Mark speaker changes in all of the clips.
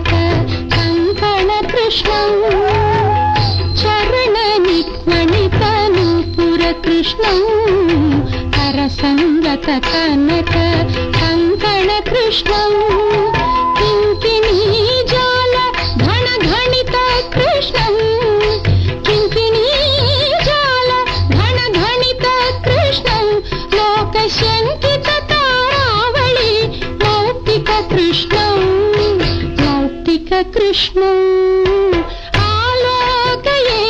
Speaker 1: कनक कङ्कणकृष्णं चरणनिक्मणितनूपुरकृष्णं करसङ्गत कनक कङ्कणकृष्णं किङ्किणीजाल घणघणित कृष्णं किङ्किणीजाल घणघणित कृष्णं लोकशङ्कित तारावळि मौक्तिक कृष्णं आलोकये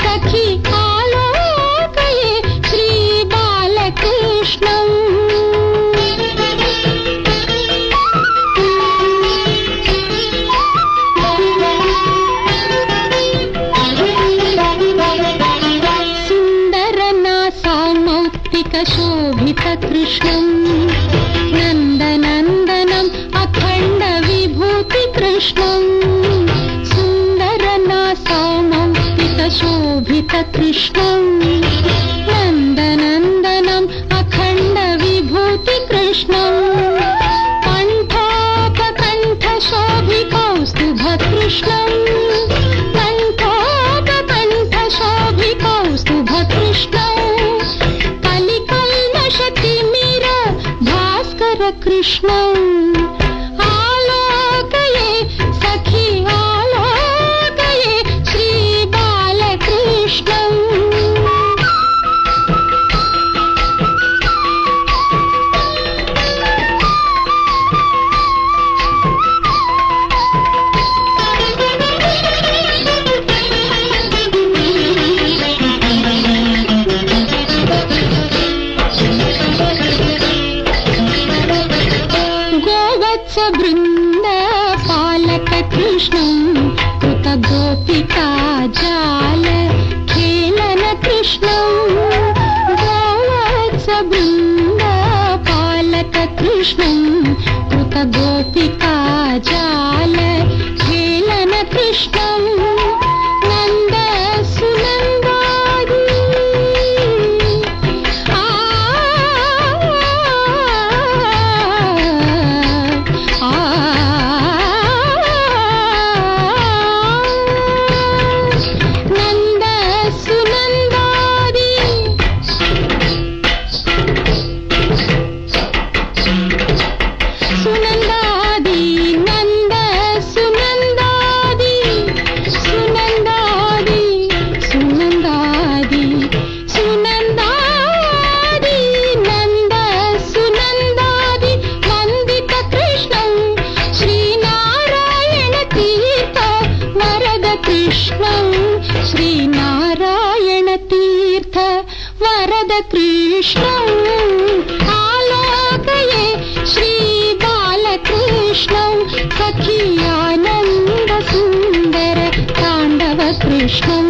Speaker 1: सखी आलोकये श्री बालकृष्णं सुन्दरनासामौक्तिक शोभित कृष्णं नन्दनन्दनम् अखण्ड विभूति कृष्णं सुन्दरनासामौक्तिक शोभित कृष्णं नन्दनन्दनम् अखण्ड विभूति कृष्णं कण्ठोपकण्ठ शोभिकौस्तुभ कृष्णं कण्ठोपकण्ठ शोभिकौस्तुभ कृष्णं कलिकल्मषतिमिर भास्कर कृष्णं आलोकये सखी आलोकये श्री बालकृष्णं गोवत्सवृन्द पालक कृष्णं कृतगोपिका जाल खेलन कृष्णं गोवत्सवृन्द पालक कृष्णं कृतगोपिका जाल खेलन कृष्णं नन्द सुनन्दादि नन्द सुनन्दादि सुनन्दादि नन्द सुनन्दादि सुनन्दादि सुनन्दादि सुनन्दादि नन्द सुनन्दादि वन्दित कृष्णं श्रीनारायण तीर्थ वरद कृष्णं श्रीनारायण तीर्थ वरद कृष्णं आलोकये श्री बालकृष्णं सखी आनन्द सुन्दर ताण्डव कृष्णं